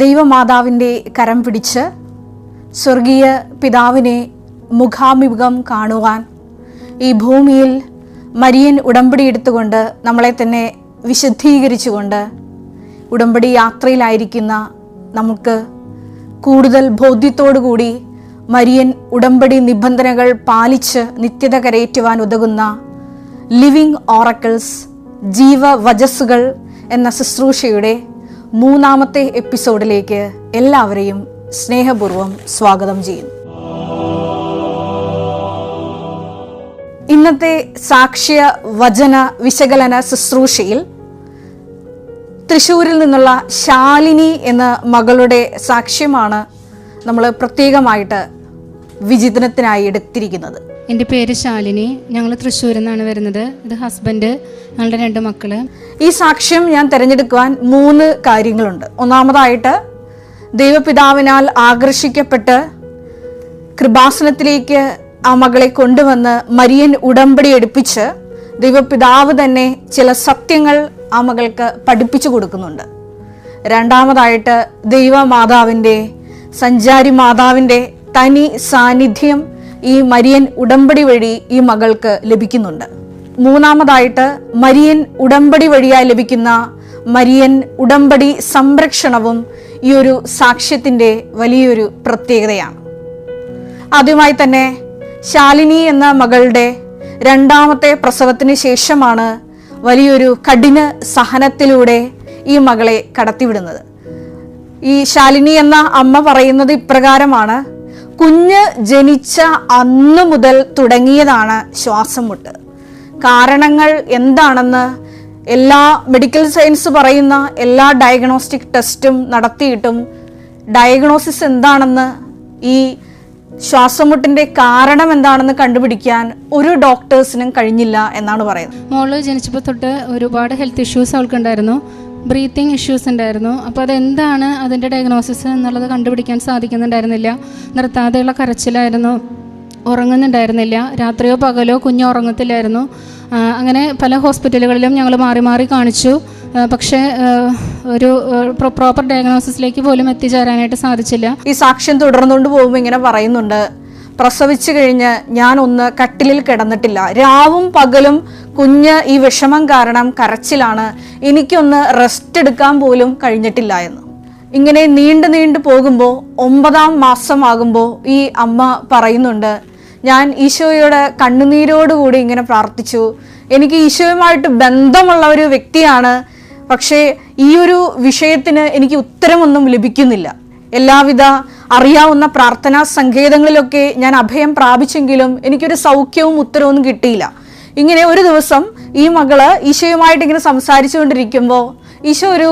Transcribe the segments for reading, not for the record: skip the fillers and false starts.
ദൈവമാതാവിൻ്റെ കരം പിടിച്ച് സ്വർഗീയ പിതാവിനെ മുഖാമുഖം കാണുവാൻ ഈ ഭൂമിയിൽ മരിയൻ ഉടമ്പടി എടുത്തുകൊണ്ട് നമ്മളെ തന്നെ വിശുദ്ധീകരിച്ചുകൊണ്ട് ഉടമ്പടി യാത്രയിലായിരിക്കുന്ന നമുക്ക് കൂടുതൽ ബോധ്യത്തോടുകൂടി മരിയൻ ഉടമ്പടി നിബന്ധനകൾ പാലിച്ച് നിത്യത കരയേറ്റുവാൻ ഉതകുന്ന ലിവിങ് ഓറക്കിൾസ് ജീവവചസ്സുകൾ എന്ന ശുശ്രൂഷയുടെ 3-ാമത്തെ എപ്പിസോഡിലേക്ക് എല്ലാവരെയും സ്നേഹപൂർവ്വം സ്വാഗതം ചെയ്യുന്നു. ഇന്നത്തെ സാക്ഷ്യ വചന വിശകലന ശുശ്രൂഷയിൽ തൃശ്ശൂരിൽ നിന്നുള്ള ശാലിനി എന്ന മകളുടെ സാക്ഷ്യമാണ് നമ്മൾ പ്രത്യേകമായിട്ട് വിചിന്തനത്തിനായി എടുത്തിരിക്കുന്നത്. എൻ്റെ പേര് ശാലിനി. ഞങ്ങൾ തൃശ്ശൂരിൽ നിന്നാണ് വരുന്നത്. ഇത് ഹസ്ബൻഡ്, ഞങ്ങളുടെ 2 മക്കള്. ഈ സാക്ഷ്യം ഞാൻ തിരഞ്ഞെടുക്കുവാൻ 3 കാര്യങ്ങളുണ്ട്. ഒന്നാമതായിട്ട്, ദൈവപിതാവിനാൽ ആകർഷിക്കപ്പെട്ട് കൃപാസനത്തിലേക്ക് ആ മകളെ കൊണ്ടുവന്ന് മരിയൻ ഉടമ്പടി എടുപ്പിച്ച് ദൈവപിതാവ് തന്നെ ചില സത്യങ്ങൾ ആ മകൾക്ക് പഠിപ്പിച്ചു കൊടുക്കുന്നുണ്ട്. രണ്ടാമതായിട്ട്, ദൈവമാതാവിൻ്റെ സഞ്ചാരി മാതാവിൻ്റെ തനി സാന്നിധ്യം ഈ മരിയൻ ഉടമ്പടി വഴി ഈ മകൾക്ക് ലഭിക്കുന്നുണ്ട്. മൂന്നാമതായിട്ട്, മരിയൻ ഉടമ്പടി വഴിയായി ലഭിക്കുന്ന മരിയൻ ഉടമ്പടി സംരക്ഷണവും ഈ ഒരു സാക്ഷ്യത്തിൻ്റെ വലിയൊരു പ്രത്യേകതയാണ്. ആദ്യമായി തന്നെ ശാലിനി എന്ന മകളുടെ 2ാമത്തെ പ്രസവത്തിന് ശേഷമാണ് വലിയൊരു കഠിന സഹനത്തിലൂടെ ഈ മകളെ കടത്തിവിടുന്നത്. ഈ ശാലിനി എന്ന അമ്മ പറയുന്നത് ഇപ്രകാരമാണ്: കുഞ്ഞ് ജനിച്ച അന്നു മുതൽ തുടങ്ങിയതാണ് ശ്വാസം മുട്ട്. കാരണങ്ങൾ എന്താണെന്ന് എല്ലാ മെഡിക്കൽ സയൻസ് പറയുന്ന എല്ലാ ഡയഗ്നോസ്റ്റിക് ടെസ്റ്റും നടത്തിയിട്ടും ഡയഗ്നോസിസ് എന്താണെന്ന്, ഈ ശ്വാസമുട്ടിന്റെ കാരണം എന്താണെന്ന് കണ്ടുപിടിക്കാൻ ഒരു ഡോക്ടേഴ്സിനും കഴിഞ്ഞില്ല എന്നാണ് പറയുന്നത്. മോള് ജനിച്ചപ്പോൾ തൊട്ട് ഒരുപാട് ഹെൽത്ത് ഇഷ്യൂസ് അവൾക്കുണ്ടായിരുന്നു. ബ്രീത്തിങ് ഇഷ്യൂസ് ഉണ്ടായിരുന്നു. അപ്പോൾ അതെന്താണ് അതിൻ്റെ ഡയഗ്നോസിസ് എന്നുള്ളത് കണ്ടുപിടിക്കാൻ സാധിക്കുന്നുണ്ടായിരുന്നില്ല. നിർത്താതെയുള്ള കരച്ചിലായിരുന്നു, ഉറങ്ങുന്നുണ്ടായിരുന്നില്ല. രാത്രിയോ പകലോ കുഞ്ഞ് ഉറങ്ങത്തില്ലായിരുന്നു. അങ്ങനെ പല ഹോസ്പിറ്റലുകളിലും ഞങ്ങൾ മാറി മാറി കാണിച്ചു. പക്ഷേ ഒരു പ്രോപ്പർ ഡയഗ്നോസിസിലേക്ക് പോലും എത്തിച്ചേരാനായിട്ട് സാധിച്ചില്ല. ഈ സാക്ഷ്യം തുടർന്നുകൊണ്ട് പോകുമ്പോൾ ഇങ്ങനെ പറയുന്നുണ്ട്: പ്രസവിച്ചു കഴിഞ്ഞ് ഞാനൊന്ന് കട്ടിലിൽ കിടന്നിട്ടില്ല, രാവും പകലും കുഞ്ഞ് ഈ വിഷമം കാരണം കരച്ചിലാണ്, എനിക്കൊന്ന് റെസ്റ്റ് എടുക്കാൻ പോലും കഴിഞ്ഞിട്ടില്ല എന്ന്. ഇങ്ങനെ നീണ്ടു പോകുമ്പോൾ 9-ാം മാസമാകുമ്പോൾ ഈ അമ്മ പറയുന്നുണ്ട്: ഞാൻ ഈശോയോട് കണ്ണുനീരോടുകൂടി ഇങ്ങനെ പ്രാർത്ഥിച്ചു. എനിക്ക് ഈശോയുമായിട്ട് ബന്ധമുള്ള ഒരു വ്യക്തിയാണ്, പക്ഷേ ഈ ഒരു വിഷയത്തിന് എനിക്ക് ഉത്തരമൊന്നും ലഭിക്കുന്നില്ല. എല്ലാവിധ അറിയാവുന്ന പ്രാർത്ഥനാ സങ്കേതങ്ങളിലൊക്കെ ഞാൻ അഭയം പ്രാപിച്ചെങ്കിലും എനിക്കൊരു സൗഖ്യവും ഉത്തരവൊന്നും കിട്ടിയില്ല. ഇങ്ങനെ ഒരു ദിവസം ഈ മകള് ഈശോയുമായിട്ട് ഇങ്ങനെ സംസാരിച്ചു കൊണ്ടിരിക്കുമ്പോൾ ഈശോ ഒരു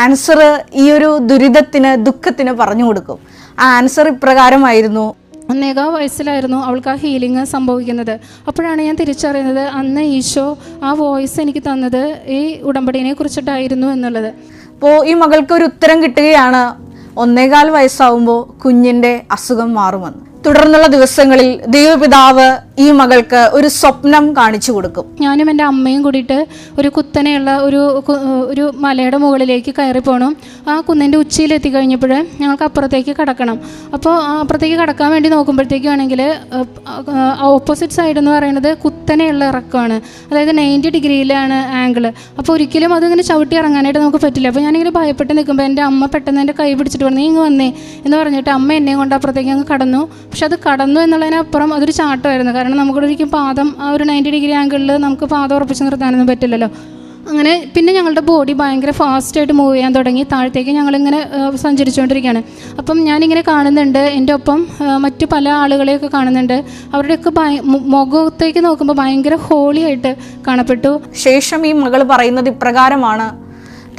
ആൻസർ ഈ ഒരു ദുരിതത്തിന്, ദുഃഖത്തിന് പറഞ്ഞു കൊടുക്കും. ആ ആൻസർ ഇപ്രകാരമായിരുന്നു: 1 വയസ്സിലായിരുന്നു അവൾക്ക് ആ ഹീലിംഗ് സംഭവിക്കുന്നത്. അപ്പോഴാണ് ഞാൻ തിരിച്ചറിയുന്നത് അന്ന് ഈശോ ആ വോയിസ് എനിക്ക് തന്നത് ഈ ഉടമ്പടിനെ കുറിച്ചിട്ടായിരുന്നു എന്നുള്ളത്. അപ്പോൾ ഈ മകൾക്ക് ഒരു ഉത്തരം കിട്ടുകയാണ്: 1.25 വയസ്സാവുമ്പോൾ കുഞ്ഞിൻ്റെ അസുഖം മാറുമെന്ന്. തുടർന്നുള്ള ദിവസങ്ങളിൽ ദൈവപിതാവ് ഈ മകൾക്ക് ഒരു സ്വപ്നം കാണിച്ചു കൊടുക്കും. ഞാനും എൻ്റെ അമ്മയും കൂടിയിട്ട് ഒരു കുത്തനെയുള്ള ഒരു മലയുടെ മുകളിലേക്ക് കയറി പോകണം. ആ കുന്നിൻ്റെ ഉച്ചിയിലെത്തി കഴിഞ്ഞപ്പോൾ ഞങ്ങൾക്ക് അപ്പുറത്തേക്ക് കടക്കണം. അപ്പോൾ അപ്പുറത്തേക്ക് കടക്കാൻ വേണ്ടി നോക്കുമ്പോഴത്തേക്കും ആണെങ്കിൽ ഓപ്പോസിറ്റ് സൈഡ് എന്ന് പറയുന്നത് കുത്തനെയുള്ള ഇറക്കമാണ്, അതായത് 90 ഡിഗ്രിയിലാണ് ആംഗിൾ. അപ്പോൾ ഒരിക്കലും അതിങ്ങനെ ചവിട്ടി ഇറങ്ങാനായിട്ട് നമുക്ക് പറ്റില്ല. അപ്പോൾ ഞാനിങ്ങനെ ഭയപ്പെട്ട് നിൽക്കുമ്പോൾ എൻ്റെ അമ്മ പെട്ടെന്ന് എൻ്റെ കൈ പിടിച്ചിട്ട് പറഞ്ഞു: നീ ഇങ്ങ് വന്നേ എന്ന് പറഞ്ഞിട്ട് അമ്മ എന്നെയും കൊണ്ട് അപ്പുറത്തേക്ക് അങ്ങ് കടന്നു. പക്ഷെ അത് കടന്നു എന്നുള്ളതിനപ്പുറം അതൊരു ചാട്ടമായിരുന്നു. കാരണം നമുക്കൊരിക്കും പാദം ആ ഒരു 90 ഡിഗ്രി ആംഗിളിൽ നമുക്ക് പാദം ഉറപ്പിച്ച് നിർത്താനൊന്നും പറ്റില്ലല്ലോ. അങ്ങനെ പിന്നെ ഞങ്ങളുടെ ബോഡി ഭയങ്കര ഫാസ്റ്റായിട്ട് മൂവ് ചെയ്യാൻ തുടങ്ങി. താഴത്തേക്ക് ഞങ്ങളിങ്ങനെ സഞ്ചരിച്ചുകൊണ്ടിരിക്കുകയാണ്. അപ്പം ഞാനിങ്ങനെ കാണുന്നുണ്ട്, എൻ്റെ ഒപ്പം മറ്റു പല ആളുകളെയൊക്കെ കാണുന്നുണ്ട്. അവരുടെയൊക്കെ മുഖത്തേക്ക് നോക്കുമ്പോൾ ഭയങ്കര ഹോളിയായിട്ട് കാണപ്പെട്ടു. ശേഷം ഈ മകൾ പറയുന്നത് ഇപ്രകാരമാണ്: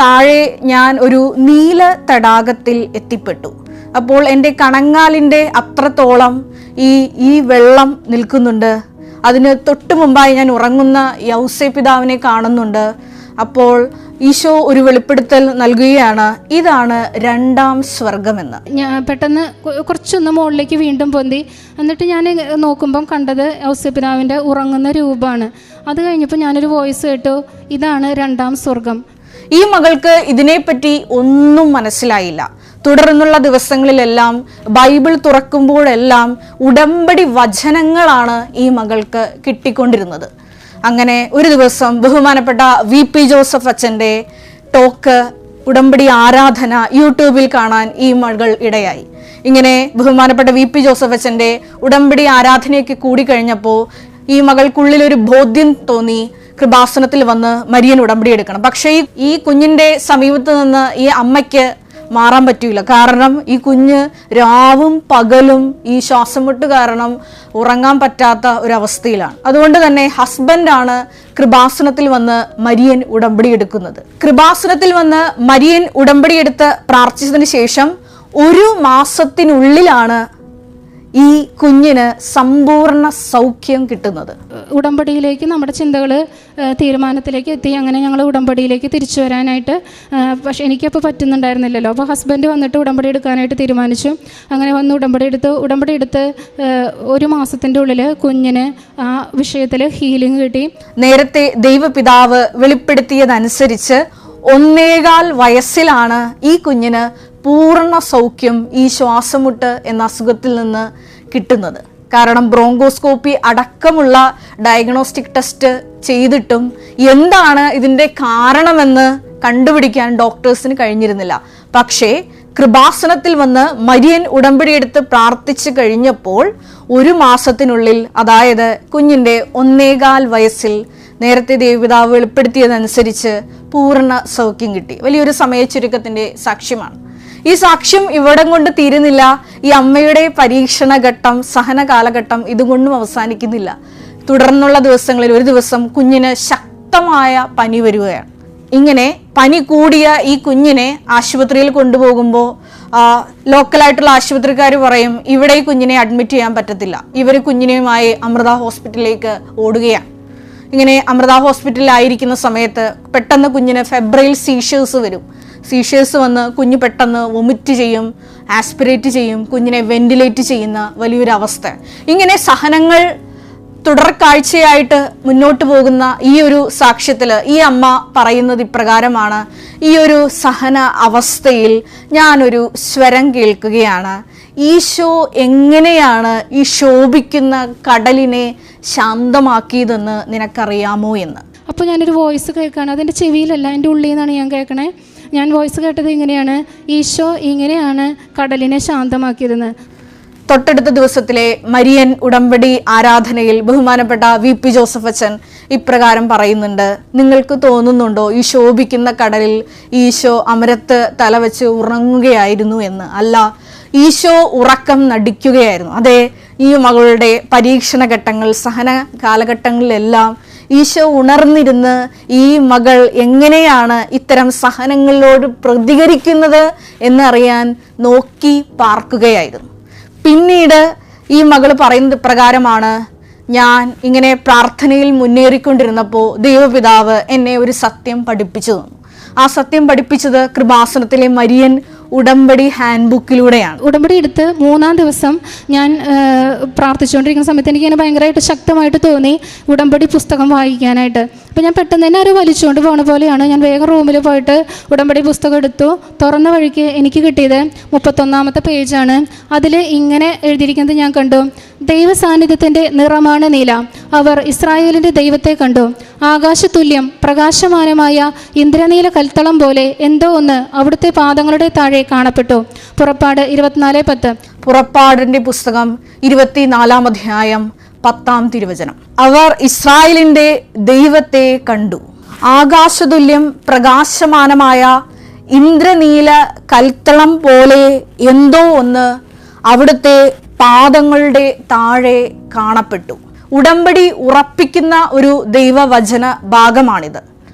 താഴെ ഞാൻ ഒരു നീല തടാകത്തിൽ എത്തിപ്പെട്ടു. അപ്പോൾ എൻ്റെ കണങ്ങാലിൻ്റെ അത്രത്തോളം ഈ വെള്ളം നിൽക്കുന്നുണ്ട്. അതിന് തൊട്ടു മുമ്പായി ഞാൻ ഉറങ്ങുന്ന യൗസേപിതാവിനെ കാണുന്നുണ്ട്. അപ്പോൾ ഈശോ ഒരു വെളിപ്പെടുത്തൽ നൽകുകയാണ്: ഇതാണ് 2ാം സ്വർഗമെന്ന്. ഞാൻ പെട്ടെന്ന് കുറച്ചൊന്ന് മുകളിലേക്ക് വീണ്ടും പൊന്തി. എന്നിട്ട് ഞാൻ നോക്കുമ്പം കണ്ടത് യൗസേപിതാവിൻ്റെ ഉറങ്ങുന്ന രൂപമാണ്. അത് കഴിഞ്ഞപ്പോൾ ഞാനൊരു വോയിസ് കേട്ടു: ഇതാണ് 2ാം സ്വർഗം. ഈ മകൾക്ക് ഇതിനെപ്പറ്റി ഒന്നും മനസ്സിലായില്ല. തുടർന്നുള്ള ദിവസങ്ങളിലെല്ലാം ബൈബിൾ തുറക്കുമ്പോഴെല്ലാം ഉടമ്പടി വചനങ്ങളാണ് ഈ മകൾക്ക് കിട്ടിക്കൊണ്ടിരുന്നത്. അങ്ങനെ ഒരു ദിവസം ബഹുമാനപ്പെട്ട VP ജോസഫ് അച്ഛൻ്റെ ടോക്ക്, ഉടമ്പടി ആരാധന യൂട്യൂബിൽ കാണാൻ ഈ മകൾ ഇടയായി. ഇങ്ങനെ ബഹുമാനപ്പെട്ട VP ജോസഫ് അച്ഛൻ്റെ ഉടമ്പടി ആരാധനയൊക്കെ കൂടിക്കഴിഞ്ഞപ്പോൾ ഈ മകൾക്കുള്ളിൽ ഒരു ബോധ്യം തോന്നി, കൃപാസനത്തിൽ വന്ന് മരിയൻ ഉടമ്പടി എടുക്കണം. പക്ഷേ ഈ കുഞ്ഞിൻ്റെ സമീപത്ത് നിന്ന് ഈ അമ്മയ്ക്ക് മാറാൻ പറ്റൂല. കാരണം ഈ കുഞ്ഞ് രാവും പകലും ഈ ശ്വാസം മുട്ട് കാരണം ഉറങ്ങാൻ പറ്റാത്ത ഒരവസ്ഥയിലാണ്. അതുകൊണ്ട് തന്നെ ഹസ്ബൻഡാണ് കൃപാസനത്തിൽ വന്ന് മരിയൻ ഉടമ്പടി എടുക്കുന്നത്. കൃപാസനത്തിൽ വന്ന് മരിയൻ ഉടമ്പടി എടുത്ത് പ്രാർത്ഥിച്ചതിന് ശേഷം 1 മാസത്തിനുള്ളിലാണ് ഈ കുഞ്ഞിന് സമ്പൂർണ്ണ സൗഖ്യം കിട്ടുന്നത്. ഉടമ്പടിയിലേക്ക് നമ്മുടെ ചിന്തകൾ തീരുമാനത്തിലേക്ക് എത്തി. അങ്ങനെ ഞങ്ങൾ ഉടമ്പടിയിലേക്ക് തിരിച്ചു വരാനായിട്ട്, പക്ഷെ എനിക്കപ്പോൾ പറ്റുന്നുണ്ടായിരുന്നില്ലല്ലോ. അപ്പോൾ ഹസ്ബൻഡ് വന്നിട്ട് ഉടമ്പടി എടുക്കാനായിട്ട് തീരുമാനിച്ചു. അങ്ങനെ വന്ന് ഉടമ്പടി എടുത്ത് 1 മാസത്തിൻ്റെ ഉള്ളിൽ കുഞ്ഞിന് ആ വിഷയത്തിൽ ഹീലിംഗ് കിട്ടി. നേരത്തെ ദൈവപിതാവ് വെളിപ്പെടുത്തിയതനുസരിച്ച് 1.25 വയസ്സിലാണ് ഈ കുഞ്ഞിന് പൂർണ്ണ സൗഖ്യം ഈ ശ്വാസമുട്ട് എന്ന അസുഖത്തിൽ നിന്ന് കിട്ടുന്നത്. കാരണം ബ്രോങ്കോസ്കോപ്പി അടക്കമുള്ള ഡയഗ്നോസ്റ്റിക് ടെസ്റ്റ് ചെയ്തിട്ടും എന്താണ് ഇതിൻ്റെ കാരണമെന്ന് കണ്ടുപിടിക്കാൻ ഡോക്ടേഴ്സിന് കഴിഞ്ഞിരുന്നില്ല. പക്ഷേ കൃപാസനത്തിൽ വന്ന് മരിയൻ ഉടമ്പടി എടുത്ത് പ്രാർത്ഥിച്ചു കഴിഞ്ഞപ്പോൾ 1 മാസത്തിനുള്ളിൽ, അതായത് കുഞ്ഞിൻ്റെ 1.25 വയസ്സിൽ നേരത്തെ ദൈവപിതാവ് വെളിപ്പെടുത്തിയതനുസരിച്ച് പൂർണ്ണ സൗഖ്യം കിട്ടി. വലിയൊരു സമയ ചുരുക്കത്തിൻ്റെ സാക്ഷ്യമാണ്. ഈ സാക്ഷ്യം ഇവിടം കൊണ്ട് തീരുന്നില്ല. ഈ അമ്മയുടെ പരീക്ഷണ ഘട്ടം, സഹന കാലഘട്ടം ഇതുകൊണ്ടും അവസാനിക്കുന്നില്ല. തുടർന്നുള്ള ദിവസങ്ങളിൽ ഒരു ദിവസം കുഞ്ഞിന് ശക്തമായ പനി വരികയാണ്. ഇങ്ങനെ പനി കൂടിയ ഈ കുഞ്ഞിനെ ആശുപത്രിയിൽ കൊണ്ടുപോകുമ്പോൾ ലോക്കലായിട്ടുള്ള ആശുപത്രിക്കാർ പറയും, ഇവിടെ ഈ കുഞ്ഞിനെ അഡ്മിറ്റ് ചെയ്യാൻ പറ്റത്തില്ല. ഇവർ കുഞ്ഞിനെയുമായി അമൃത ഹോസ്പിറ്റലിലേക്ക് ഓടുകയാണ്. ഇങ്ങനെ അമൃത ഹോസ്പിറ്റലിലായിരിക്കുന്ന സമയത്ത് പെട്ടെന്ന് കുഞ്ഞിന് ഫെബ്രൈൽ സീഷേഴ്സ് വരും. സീഷേഴ്സ് വന്ന് കുഞ്ഞ് പെട്ടെന്ന് വൊമിറ്റ് ചെയ്യും, ആസ്പിറേറ്റ് ചെയ്യും, കുഞ്ഞിനെ വെന്റിലേറ്റ് ചെയ്യുന്ന വലിയൊരു അവസ്ഥ. ഇങ്ങനെ സഹനങ്ങൾ തുടർക്കാഴ്ചയായിട്ട് മുന്നോട്ട് പോകുന്ന ഈ ഒരു സാക്ഷ്യത്തിൽ ഈ അമ്മ പറയുന്നത് ഇപ്രകാരമാണ്: ഈ ഒരു സഹന അവസ്ഥയിൽ ഞാനൊരു സ്വരം കേൾക്കുകയാണ്, ഈശോ എങ്ങനെയാണ് ഈ ശോഭിക്കുന്ന കടലിനെ ശാന്തമാക്കിയതെന്ന് നിനക്കറിയാമോ എന്ന്. അപ്പോൾ ഞാനൊരു വോയിസ് കേൾക്കുകയാണ്. അതെൻ്റെ ചെവിയിലല്ല, എൻ്റെ ഉള്ളിൽ നിന്നാണ് ഞാൻ കേൾക്കണേ. ഞാൻ വോയിസ് കേട്ടത് ഇങ്ങനെയാണ്: ഈശോ ഇങ്ങനെയാണ് കടലിനെ ശാന്തമാക്കിയതെന്ന്. തൊട്ടടുത്ത ദിവസത്തിലെ മരിയൻ ഉടമ്പടി ആരാധനയിൽ ബഹുമാനപ്പെട്ട VP ജോസഫ് അച്ഛൻ ഇപ്രകാരം പറയുന്നുണ്ട്: നിങ്ങൾക്ക് തോന്നുന്നുണ്ടോ ഈ ശോഭിക്കുന്ന കടലിൽ ഈശോ അമരത്ത് തലവെച്ച് ഉറങ്ങുകയായിരുന്നു എന്ന്? അല്ല, ഈശോ ഉറക്കം നടിക്കുകയായിരുന്നു. അതെ, ഈ മകളുടെ പരീക്ഷണ ഘട്ടങ്ങൾ, സഹന കാലഘട്ടങ്ങളിലെല്ലാം ഈശോ ഉണർന്നിരുന്ന് ഈ മകൾ എങ്ങനെയാണ് ഇത്തരം സഹനങ്ങളോട് പ്രതികരിക്കുന്നത് എന്നറിയാൻ നോക്കി പാർക്കുകയായിരുന്നു. പിന്നീട് ഈ മകൾ പറയുന്നത് പ്രകാരമാണ്: ഞാൻ ഇങ്ങനെ പ്രാർത്ഥനയിൽ മുന്നേറിക്കൊണ്ടിരുന്നപ്പോൾ ദൈവപിതാവ് എന്നെ ഒരു സത്യം പഠിപ്പിച്ചു തന്നു. ആ സത്യം പഠിപ്പിച്ചത് കൃപാസനത്തിലെ മരിയൻ ഉടമ്പടി ഹാൻഡ് ബുക്കിലൂടെയാണ്. ഉടമ്പടി എടുത്ത് 3-ാം ദിവസം ഞാൻ പ്രാർത്ഥിച്ചുകൊണ്ടിരിക്കുന്ന സമയത്ത് എനിക്ക് ഇങ്ങനെ ഭയങ്കരമായിട്ട് ശക്തമായിട്ട് തോന്നി ഉടമ്പടി പുസ്തകം വായിക്കാനായിട്ട്. അപ്പോൾ ഞാൻ പെട്ടെന്ന് തന്നെ ഒരു വലിച്ചുകൊണ്ട് പോണ പോലെയാണ്. ഞാൻ വേഗം റൂമിൽ പോയിട്ട് ഉടമ്പടി പുസ്തകം എടുത്തു. തുറന്ന വഴിക്ക് എനിക്ക് കിട്ടിയത് 31-ാമത്തെ പേജാണ്. അതിൽ ഇങ്ങനെ എഴുതിയിരിക്കുന്നത് ഞാൻ കണ്ടു: ദൈവ സാന്നിധ്യത്തിൻ്റെ നിറമാണ് നീല, അവർ ഇസ്രായേലിൻ്റെ ദൈവത്തെ കണ്ടു. ആകാശതുല്യം പ്രകാശമാനമായ ഇന്ദ്രനീല കൽത്തളം പോലെ എന്തോ ഒന്ന് അവിടുത്തെ പാദങ്ങളുടെ താഴെ കാണപ്പെട്ടു. പുറപ്പാട് 24:10. പുറപ്പാടിന്റെ പുസ്തകം 24-ാം അധ്യായം 10-ാം തിരുവചനം. അവർ ഇസ്രായേലിന്റെ ദൈവത്തെ കണ്ടു. ആകാശതുല്യം പ്രകാശമാനമായ ഇന്ദ്രനീല കൽത്തളം പോലെ എന്തോ ഒന്ന് അവിടുത്തെ പാദങ്ങളുടെ താഴെ കാണപ്പെട്ടു. ഉടമ്പടി ഉറപ്പിക്കുന്ന ഒരു ദൈവവചന ഭാഗമാണിത്.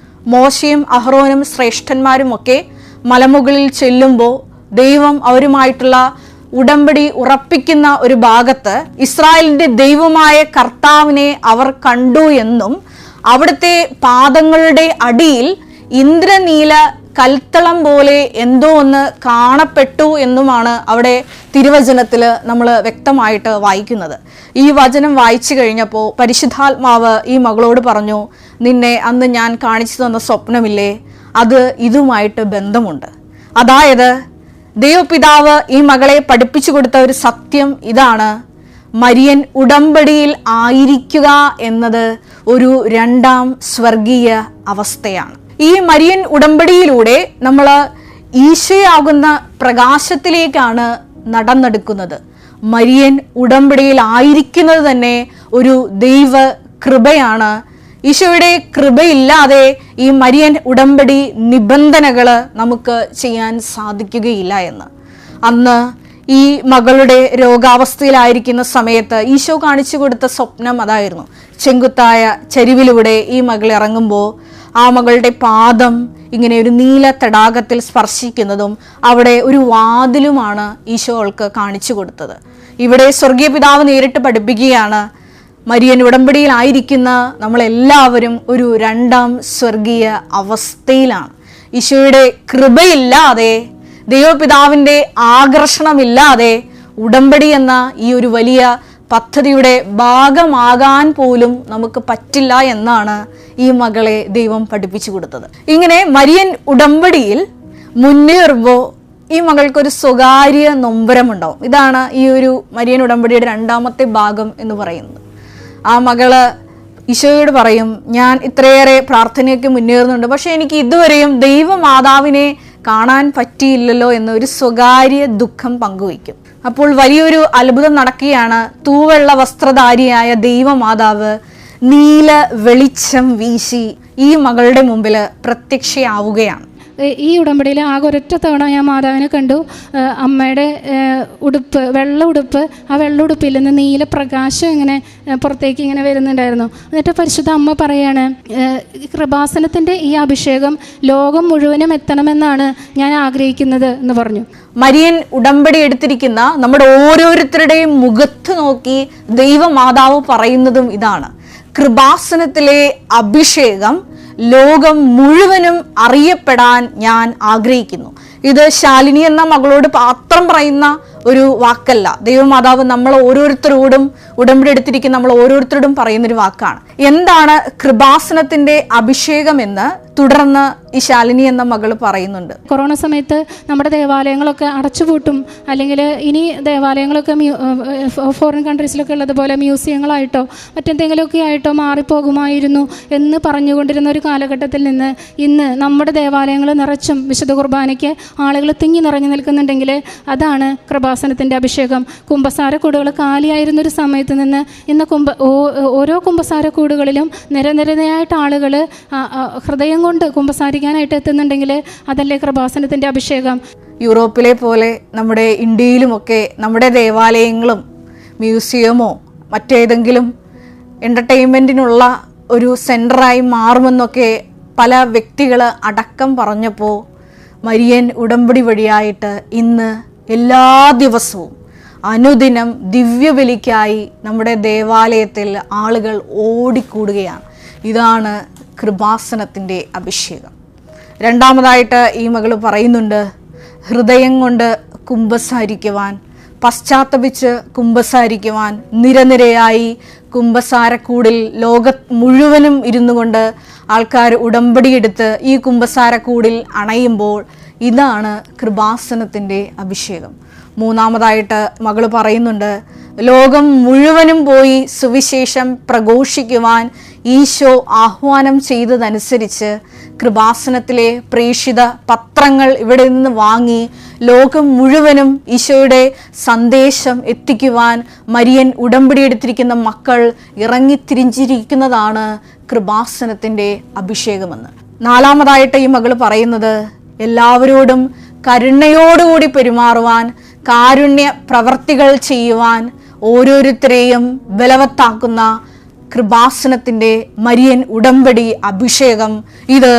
മോശയും അഹ്റോനും ശ്രേഷ്ഠന്മാരും ഒക്കെ മലമുകളിൽ ചെല്ലുമ്പോൾ ദൈവം അവരുമായിട്ടുള്ള ഉടമ്പടി ഉറപ്പിക്കുന്ന ഒരു ഭാഗത്ത് ഇസ്രായേലിന്റെ ദൈവമായ കർത്താവിനെ അവർ കണ്ടു എന്നും അവിടുത്തെ പാദങ്ങളുടെ അടിയിൽ ഇന്ദ്രനീല കൽത്തളം പോലെ എന്തോ ഒന്ന് കാണപ്പെട്ടു എന്നുമാണ് അവിടെ തിരുവചനത്തിൽ നമ്മൾ വ്യക്തമായിട്ട് വായിക്കുന്നത്. ഈ വചനം വായിച്ചു കഴിഞ്ഞപ്പോൾ പരിശുദ്ധാത്മാവ് ഈ മകളോട് പറഞ്ഞു: നിന്നെ അന്ന് ഞാൻ കാണിച്ചു തന്ന സ്വപ്നമില്ലേ, അത് ഇതുമായിട്ട് ബന്ധമുണ്ട്. അതായത് ദൈവപിതാവ് ഈ മകളെ പഠിപ്പിച്ചു കൊടുത്ത ഒരു സത്യം ഇതാണ്: മരിയൻ ഉടമ്പടിയിൽ ആയിരിക്കുക എന്നത് ഒരു രണ്ടാം സ്വർഗീയ അവസ്ഥയാണ്. ഈ മരിയൻ ഉടമ്പടിയിലൂടെ നമ്മൾ ഈശോയാകുന്ന പ്രകാശത്തിലേക്കാണ് നടന്നെടുക്കുന്നത്. മരിയൻ ഉടമ്പടിയിൽ ആയിരിക്കുന്നത് തന്നെ ഒരു ദൈവ കൃപയാണ്. ഈശോയുടെ കൃപയില്ലാതെ ഈ മരിയൻ ഉടമ്പടി നിബന്ധനകൾ നമുക്ക് ചെയ്യാൻ സാധിക്കുകയില്ല എന്ന്. അന്ന് ഈ മകളുടെ രോഗാവസ്ഥയിലായിരിക്കുന്ന സമയത്ത് ഈശോ കാണിച്ചു കൊടുത്ത സ്വപ്നം അതായിരുന്നു. ചെങ്കുത്തായ ചരിവിലൂടെ ഈ മകൾ ഇറങ്ങുമ്പോൾ ആ മകളുടെ പാദം ഇങ്ങനെ ഒരു നീല തടാകത്തിൽ സ്പർശിക്കുന്നതും അവിടെ ഒരു വാതിലുമാണ് ഈശോ അവൾക്ക് കാണിച്ചു കൊടുത്തത്. ഇവിടെ സ്വർഗീയ പിതാവ് നേരിട്ട് പഠിപ്പിക്കുകയാണ്, മരിയൻ ഉടമ്പടിയിലായിരിക്കുന്ന നമ്മളെല്ലാവരും ഒരു രണ്ടാം സ്വർഗീയ അവസ്ഥയിലാണ്. ഈശോയുടെ കൃപയില്ലാതെ, ദൈവപിതാവിൻ്റെ ആകർഷണമില്ലാതെ ഉടമ്പടി എന്ന ഈ ഒരു വലിയ പദ്ധതിയുടെ ഭാഗമാകാൻ പോലും നമുക്ക് പറ്റില്ല എന്നാണ് ഈ മകളെ ദൈവം പഠിപ്പിച്ചു കൊടുത്തത്. ഇങ്ങനെ മരിയൻ ഉടമ്പടിയിൽ മുന്നേറുമ്പോൾ ഈ മകൾക്കൊരു സ്വകാര്യ നൊമ്പരമുണ്ടാവും. ഇതാണ് ഈ ഒരു മരിയൻ ഉടമ്പടിയുടെ രണ്ടാമത്തെ ഭാഗം എന്ന് പറയുന്നത്. ആ മകള് ഈശോയോട് പറയും, ഞാൻ ഇത്രയേറെ പ്രാർത്ഥനയൊക്കെ മുന്നേറുന്നുണ്ട്, പക്ഷെ എനിക്ക് ഇതുവരെയും ദൈവമാതാവിനെ കാണാൻ പറ്റിയില്ലല്ലോ എന്നൊരു സ്വകാര്യ ദുഃഖം പങ്കുവയ്ക്കും. അപ്പോൾ വലിയൊരു അത്ഭുതം നടക്കുകയാണ്. തൂവെള്ള വസ്ത്രധാരിയായ ദൈവമാതാവ് നീല വെളിച്ചം വീശി ഈ മകളുടെ മുമ്പിൽ പ്രത്യക്ഷയാവുകയാണ്. ഈ ഉടമ്പടിയിൽ ആകെ ഒരൊറ്റ തവണ ഞാൻ മാതാവിനെ കണ്ടു. അമ്മയുടെ ഉടുപ്പ്, വെള്ള ഉടുപ്പ്, ആ വെള്ള ഉടുപ്പിൽ നിന്ന് നീല പ്രകാശം ഇങ്ങനെ പുറത്തേക്ക് ഇങ്ങനെ വരുന്നുണ്ടായിരുന്നു. എന്നിട്ട് പരിശുദ്ധ അമ്മ പറയാണ്, കൃപാസനത്തിൻ്റെ ഈ അഭിഷേകം ലോകം മുഴുവനും എത്തണമെന്നാണ് ഞാൻ ആഗ്രഹിക്കുന്നത് എന്ന് പറഞ്ഞു. മരിയൻ ഉടമ്പടി എടുത്തിരിക്കുന്ന നമ്മുടെ ഓരോരുത്തരുടെയും മുഖത്ത് നോക്കി ദൈവമാതാവ് പറയുന്നതും ഇതാണ്: കൃപാസനത്തിലെ അഭിഷേകം ലോകം മുഴുവനും അറിയപ്പെടാൻ ഞാൻ ആഗ്രഹിക്കുന്നു. ഇത് ശാലിനി എന്ന മകളോട് മാത്രം പറയുന്ന ഒരു വാക്കല്ല. ദൈവമാതാവ് നമ്മൾ ഓരോരുത്തരോടും, ഉടമ്പടി എടുത്തിരിക്കുന്ന നമ്മൾ ഓരോരുത്തരോടും പറയുന്നൊരു വാക്കാണ്. എന്താണ് കൃപാസനത്തിന്റെ അഭിഷേകമെന്ന് തുടർന്ന് ഈ ശാലിനി എന്ന മകൾ പറയുന്നുണ്ട്. കൊറോണ സമയത്ത് നമ്മുടെ ദേവാലയങ്ങളൊക്കെ അടച്ചുപൂട്ടും, അല്ലെങ്കിൽ ഇനി ദേവാലയങ്ങളൊക്കെ ഫോറിൻ കൺട്രീസിലൊക്കെ ഉള്ളതുപോലെ മ്യൂസിയങ്ങളായിട്ടോ മറ്റെന്തെങ്കിലുമൊക്കെ ആയിട്ടോ മാറിപ്പോകുമായിരുന്നു എന്ന് പറഞ്ഞുകൊണ്ടിരുന്ന ഒരു കാലഘട്ടത്തിൽ നിന്ന് ഇന്ന് നമ്മുടെ ദേവാലയങ്ങൾ നിറച്ചും വിശുദ്ധ കുർബാനയ്ക്ക് ആളുകൾ തിങ്ങി നിറഞ്ഞു നിൽക്കുന്നുണ്ടെങ്കിൽ അതാണ് കൃപാസനത്തിൻ്റെ അഭിഷേകം. കുമ്പസാരക്കൂടുകൾ കാലിയായിരുന്നൊരു സമയത്ത് നിന്ന് ഇന്ന് ഓരോ കുമ്പസാരക്കൂടുകളിലും നിരനിരയായിട്ട് ആളുകൾ ഹൃദയം കൊണ്ട് കുമ്പസാരിക്കാനായിട്ട് എത്തുന്നുണ്ടെങ്കിൽ അതല്ലേ കൃപാസനത്തിൻ്റെ അഭിഷേകം. യൂറോപ്പിലെ പോലെ നമ്മുടെ ഇന്ത്യയിലുമൊക്കെ നമ്മുടെ ദേവാലയങ്ങളും മ്യൂസിയമോ മറ്റേതെങ്കിലും എൻ്റർടൈൻമെൻറ്റിനുള്ള ഒരു സെൻറ്ററായി മാറുമെന്നൊക്കെ പല വ്യക്തികൾ അടക്കം പറഞ്ഞപ്പോൾ മരിയൻ ഉടമ്പടി വഴിയായിട്ട് ഇന്ന് എല്ലാ ദിവസവും അനുദിനം ദിവ്യബലിക്കായി നമ്മുടെ ദേവാലയത്തിൽ ആളുകൾ ഓടിക്കൂടുകയാണ്. ഇതാണ് കൃപാസനത്തിൻ്റെ അഭിഷേകം. രണ്ടാമതായിട്ട് ഈ മകൾ പറയുന്നുണ്ട്, ഹൃദയം കൊണ്ട് കുമ്പസാരിക്കുവാൻ, പശ്ചാത്തപിച്ച് കുമ്പസാരിക്കുവാൻ, നിരനിരയായി കുമ്പസാരക്കൂടിൽ മുഴുവനും ഇരുന്നു കൊണ്ട് ആൾക്കാർ ഉടമ്പടിയെടുത്ത് ഈ കുമ്പസാരക്കൂടിൽ അണയുമ്പോൾ ഇതാണ് കൃപാസനത്തിൻ്റെ അഭിഷേകം. മൂന്നാമതായിട്ട് മകൾ പറയുന്നുണ്ട്, ലോകം മുഴുവനും പോയി സുവിശേഷം പ്രഘോഷിക്കുവാൻ ഈശോ ആഹ്വാനം ചെയ്തതനുസരിച്ച് കൃപാസനത്തിലെ പ്രേക്ഷിത പത്രങ്ങൾ ഇവിടെ നിന്ന് വാങ്ങി ലോകം മുഴുവനും ഈശോയുടെ സന്ദേശം എത്തിക്കുവാൻ മരിയൻ ഉടമ്പടി എടുത്തിരിക്കുന്ന മക്കൾ ഇറങ്ങിത്തിരിഞ്ഞിരിക്കുന്നതാണ് കൃപാസനത്തിൻ്റെ അഭിഷേകമെന്ന്. നാലാമതായിട്ട് ഈ മകൾ പറയുന്നത്, എല്ലാവരോടും കരുണയോടുകൂടി പെരുമാറുവാൻ, കാരുണ്യ പ്രവർത്തികൾ ചെയ്യുവാൻ, ഓരോരുത്തരെയും ബലവത്താക്കുന്ന കൃപാസനത്തിൻ്റെ മരിയൻ ഉടമ്പടി അഭിഷേകം ഇത്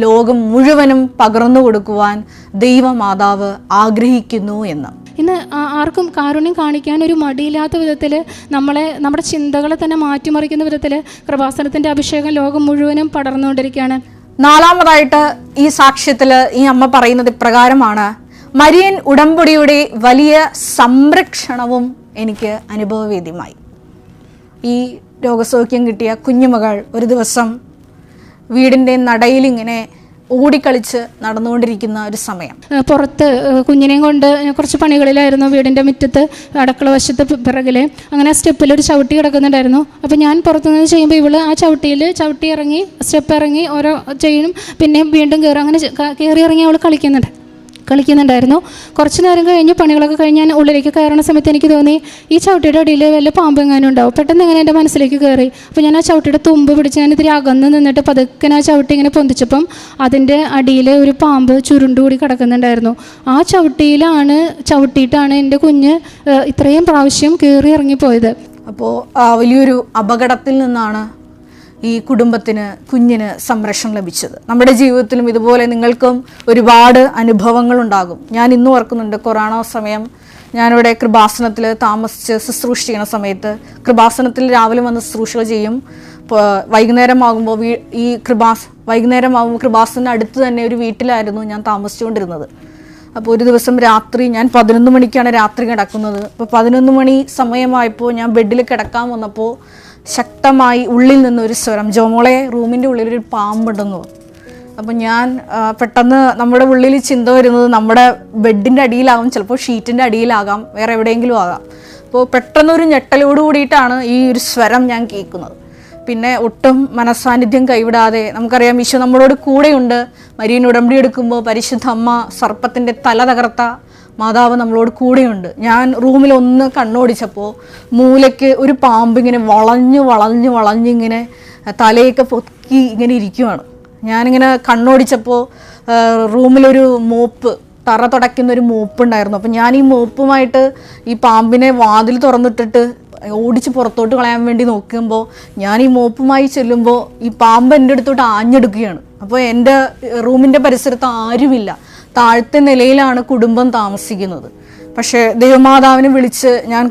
ലോകം മുഴുവനും പകർന്നു കൊടുക്കുവാൻ ദൈവമാതാവ് ആഗ്രഹിക്കുന്നു എന്ന്. ഇന്ന് ആർക്കും കാരുണ്യം കാണിക്കാൻ ഒരു മടിയില്ലാത്ത വിധത്തിൽ നമ്മുടെ ചിന്തകളെ തന്നെ മാറ്റിമറിക്കുന്ന വിധത്തിൽ കൃപാസനത്തിൻ്റെ അഭിഷേകം ലോകം മുഴുവനും പടർന്നുകൊണ്ടിരിക്കുകയാണ്. നാലാമതായിട്ട് ഈ സാക്ഷ്യത്തിൽ ഈ അമ്മ പറയുന്നത് ഇപ്രകാരമാണ്: മരിയൻ ഉടമ്പടിയുടെ വലിയ സംരക്ഷണവും എനിക്ക് അനുഭവവേദ്യമായി. ഈ രോഗസൗഖ്യം കിട്ടിയ കുഞ്ഞുമകൾ ഒരു ദിവസം വീടിൻ്റെ നടയിലിങ്ങനെ ഓടിക്കളിച്ച് നടന്നുകൊണ്ടിരിക്കുന്ന ഒരു സമയം. പുറത്ത് കുഞ്ഞിനെയും കൊണ്ട് കുറച്ച് പണികളിലായിരുന്നു, വീടിൻ്റെ മുറ്റത്ത് അടുക്കള വശത്ത് പിറകിൽ. അങ്ങനെ സ്റ്റെപ്പിൽ ഒരു ചവിട്ടി കിടക്കുന്നുണ്ടായിരുന്നു. അപ്പോൾ ഞാൻ പുറത്തുനിന്ന് ചെയ്യുമ്പോൾ ഇവള് ആ ചവിട്ടി ഇറങ്ങി സ്റ്റെപ്പ് ഇറങ്ങി ഓരോ ചെയ്യണം, പിന്നെ വീണ്ടും കയറും, അങ്ങനെ കയറി ഇറങ്ങി അവൾ കളിക്കുന്നുണ്ടായിരുന്നു. കുറച്ച് നേരം കഴിഞ്ഞ് പണികളൊക്കെ കഴിഞ്ഞ് ഞാൻ ഉള്ളിലേക്ക് കയറുന്ന സമയത്ത് എനിക്ക് തോന്നി ഈ ചവിട്ടിയുടെ അടിയിൽ വല്ല പാമ്പ് എങ്ങാനും ഉണ്ടാവും. പെട്ടെന്ന് ഇങ്ങനെ എൻ്റെ മനസ്സിലേക്ക് കയറി. അപ്പോൾ ഞാൻ ആ ചവിട്ടിയുടെ തുമ്പ് പിടിച്ച് ഞാൻ ഇത്തിരി അകന്ന് നിന്നിട്ട് പതുക്കെ ആ ചവിട്ടി ഇങ്ങനെ പൊന്തിച്ചപ്പം അതിൻ്റെ അടിയിൽ ഒരു പാമ്പ് ചുരുണ്ടുകൂടി കിടക്കുന്നുണ്ടായിരുന്നു. ആ ചവിട്ടിയിട്ടാണ് എൻ്റെ കുഞ്ഞ് ഇത്രയും പ്രാവശ്യം കയറി ഇറങ്ങിപ്പോയത്. അപ്പോൾ വലിയൊരു അപകടത്തിൽ നിന്നാണ് ഈ കുഞ്ഞിന് സംരക്ഷണം ലഭിച്ചത്. നമ്മുടെ ജീവിതത്തിലും ഇതുപോലെ നിങ്ങൾക്കും ഒരുപാട് അനുഭവങ്ങളുണ്ടാകും. ഞാൻ ഇന്നും ഓർക്കുന്നുണ്ട്, കൊറോണ സമയം ഞാനിവിടെ കൃപാസനത്തിൽ താമസിച്ച് ശുശ്രൂഷ ചെയ്യുന്ന സമയത്ത്, കൃപാസനത്തിൽ രാവിലെ വന്ന് ശുശ്രൂഷകൾ ചെയ്യും. വൈകുന്നേരമാകുമ്പോൾ കൃപാസനത്തിന് അടുത്ത് തന്നെ ഒരു വീട്ടിലായിരുന്നു ഞാൻ താമസിച്ചുകൊണ്ടിരുന്നത്. അപ്പോൾ ഒരു ദിവസം രാത്രി ഞാൻ 11 മണിക്കാണ് രാത്രി കിടക്കുന്നത്. അപ്പോൾ 11 മണി സമയമായപ്പോൾ ഞാൻ ബെഡിൽ കിടക്കാൻ വന്നപ്പോൾ ശക്തമായി ഉള്ളിൽ നിന്നൊരു സ്വരം, ജോമോളെ റൂമിൻ്റെ ഉള്ളിലൊരു പാമ്പുണ്ടെന്നു. അപ്പോൾ ഞാൻ പെട്ടെന്ന് നമ്മുടെ ഉള്ളിൽ ചിന്ത വരുന്നത് നമ്മുടെ ബെഡിൻ്റെ അടിയിലാകും, ചിലപ്പോൾ ഷീറ്റിൻ്റെ അടിയിലാകാം, വേറെ എവിടെയെങ്കിലും ആകാം. അപ്പോൾ പെട്ടെന്നൊരു ഞെട്ടലോട് കൂടിയിട്ടാണ് ഈ ഒരു സ്വരം ഞാൻ കേൾക്കുന്നത്. പിന്നെ ഒട്ടും മനസാന്നിധ്യം കൈവിടാതെ, നമുക്കറിയാം ഈശോ നമ്മളോട് കൂടെയുണ്ട്. മരിയൻ ഉടമ്പടി എടുക്കുമ്പോൾ പരിശുദ്ധ അമ്മ സർപ്പത്തിൻ്റെ തല തകർത്ത മാതാവ് നമ്മളോട് കൂടെയുണ്ട്. ഞാൻ റൂമിൽ ഒന്ന് കണ്ണോടിച്ചപ്പോൾ മൂലയ്ക്ക് ഒരു പാമ്പിങ്ങനെ വളഞ്ഞിങ്ങനെ തലയൊക്കെ പൊക്കി ഇങ്ങനെ ഇരിക്കുവാണ്. ഞാനിങ്ങനെ കണ്ണോടിച്ചപ്പോൾ റൂമിലൊരു തറ തുടയ്ക്കുന്ന ഒരു മോപ്പ് ഉണ്ടായിരുന്നു. അപ്പം ഞാൻ ഈ മോപ്പുമായിട്ട് ഈ പാമ്പിനെ വാതിൽ തുറന്നിട്ടിട്ട് ഓടിച്ച് പുറത്തോട്ട് കളയാൻ വേണ്ടി നോക്കുമ്പോൾ ഞാൻ ഈ മോപ്പുമായി ചെല്ലുമ്പോൾ ഈ പാമ്പ് എൻ്റെ അടുത്തോട്ട് ആഞ്ഞെടുക്കുകയാണ്. അപ്പോൾ എൻ്റെ റൂമിൻ്റെ പരിസരത്ത് ആരുമില്ല, താഴത്തെ നിലയിലാണ് കുടുംബം താമസിക്കുന്നത്. പക്ഷേ ദൈവമാതാവിനെ വിളിച്ച് ഞാൻ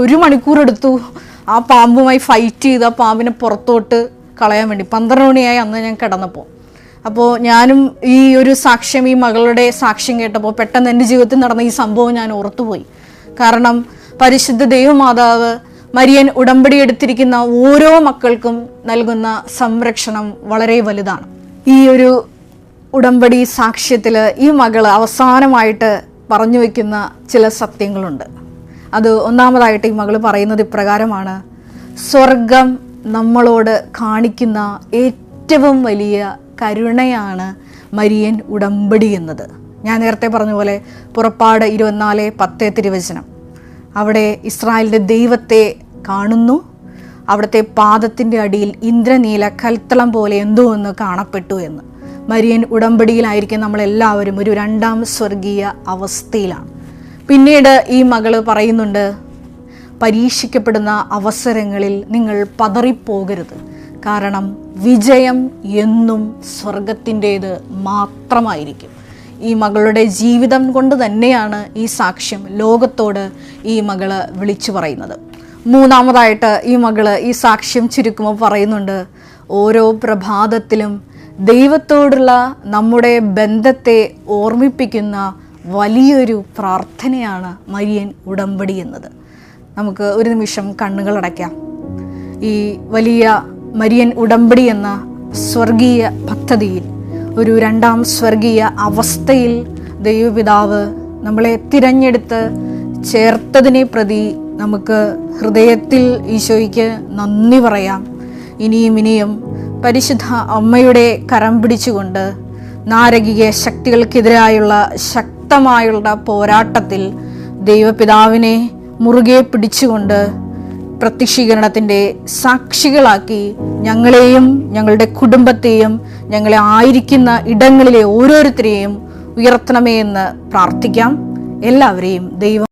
ഒരു മണിക്കൂർ എടുത്തു ആ പാമ്പുമായി ഫൈറ്റ് ചെയ്ത് ആ പാമ്പിനെ പുറത്തോട്ട് കളയാൻ വേണ്ടി. 12 മണിയായി അന്ന് ഞാൻ കിടന്നപ്പോൾ. അപ്പോൾ ഞാനും ഈ ഒരു സാക്ഷ്യം, ഈ മകളുടെ സാക്ഷ്യം കേട്ടപ്പോൾ പെട്ടെന്ന് എൻ്റെ ജീവിതത്തിൽ നടന്ന ഈ സംഭവം ഞാൻ ഓർത്തുപോയി. കാരണം പരിശുദ്ധ ദൈവമാതാവ് മരിയൻ ഉടമ്പടി എടുത്തിരിക്കുന്ന ഓരോ മക്കൾക്കും നൽകുന്ന സംരക്ഷണം വളരെ വലുതാണ്. ഈ ഒരു ഉടമ്പടി സാക്ഷ്യത്തിൽ ഈ മകള് അവസാനമായിട്ട് പറഞ്ഞു വയ്ക്കുന്ന ചില സത്യങ്ങളുണ്ട്. അത് ഒന്നാമതായിട്ട് ഈ മകള് പറയുന്നത് ഇപ്രകാരമാണ്: സ്വർഗം നമ്മളോട് കാണിക്കുന്ന ഏറ്റവും വലിയ കരുണയാണ് മരിയൻ ഉടമ്പടി എന്നത്. ഞാൻ നേരത്തെ പറഞ്ഞ പോലെ പുറപ്പാട് 24:10 തിരുവചനം, അവിടെ ഇസ്രായേലിൻ്റെ ദൈവത്തെ കാണുന്നു, അവിടുത്തെ പാദത്തിൻ്റെ അടിയിൽ ഇന്ദ്രനീല കൽത്തളം പോലെ എന്തോ ഒന്ന് കാണപ്പെട്ടു എന്ന്. മരിയൻ ഉടമ്പടിയിലായിരിക്കും നമ്മളെല്ലാവരും ഒരു 2ാം സ്വർഗീയ അവസ്ഥയിലാണ്. പിന്നീട് ഈ മകള് പറയുന്നുണ്ട്, പരീക്ഷിക്കപ്പെടുന്ന അവസരങ്ങളിൽ നിങ്ങൾ പതറിപ്പോകരുത്, കാരണം വിജയം എന്നും സ്വർഗത്തിൻ്റേത് മാത്രമായിരിക്കും. ഈ മകളുടെ ജീവിതം കൊണ്ട് തന്നെയാണ് ഈ സാക്ഷ്യം ലോകത്തോട് ഈ മകള് വിളിച്ചു പറയുന്നത്. മൂന്നാമതായിട്ട് ഈ മകള് ഈ സാക്ഷ്യം ചുരുക്കുമ്പോൾ പറയുന്നുണ്ട്, ഓരോ പ്രഭാതത്തിലും ദൈവത്തോടുള്ള നമ്മുടെ ബന്ധത്തെ ഓർമ്മിപ്പിക്കുന്ന വലിയൊരു പ്രാർത്ഥനയാണ് മരിയൻ ഉടമ്പടി എന്നത്. നമുക്ക് ഒരു നിമിഷം കണ്ണുകളടയ്ക്കാം. ഈ വലിയ മരിയൻ ഉടമ്പടി എന്ന സ്വർഗീയ പദ്ധതിയിൽ, ഒരു 2ാം സ്വർഗീയ അവസ്ഥയിൽ ദൈവപിതാവ് നമ്മളെ തിരഞ്ഞെടുത്ത് ചേർത്തതിനെ പ്രതി നമുക്ക് ഹൃദയത്തിൽ ഈശോയ്ക്ക് നന്ദി പറയാം. ഇനിയും പരിശുദ്ധ അമ്മയുടെ കരം പിടിച്ചുകൊണ്ട് നാരകീയ ശക്തികൾക്കെതിരായുള്ള ശക്തമായുള്ള പോരാട്ടത്തിൽ ദൈവപിതാവിനെ മുറുകെ പിടിച്ചുകൊണ്ട് പ്രത്യക്ഷീകരണത്തിൻ്റെ സാക്ഷികളാക്കി ഞങ്ങളെയും ഞങ്ങളുടെ കുടുംബത്തെയും ഞങ്ങളെ ആയിരിക്കുന്ന ഇടങ്ങളിലെ ഓരോരുത്തരെയും ഉയർത്തണമേ എന്ന് പ്രാർത്ഥിക്കാം. എല്ലാവരെയും ദൈവം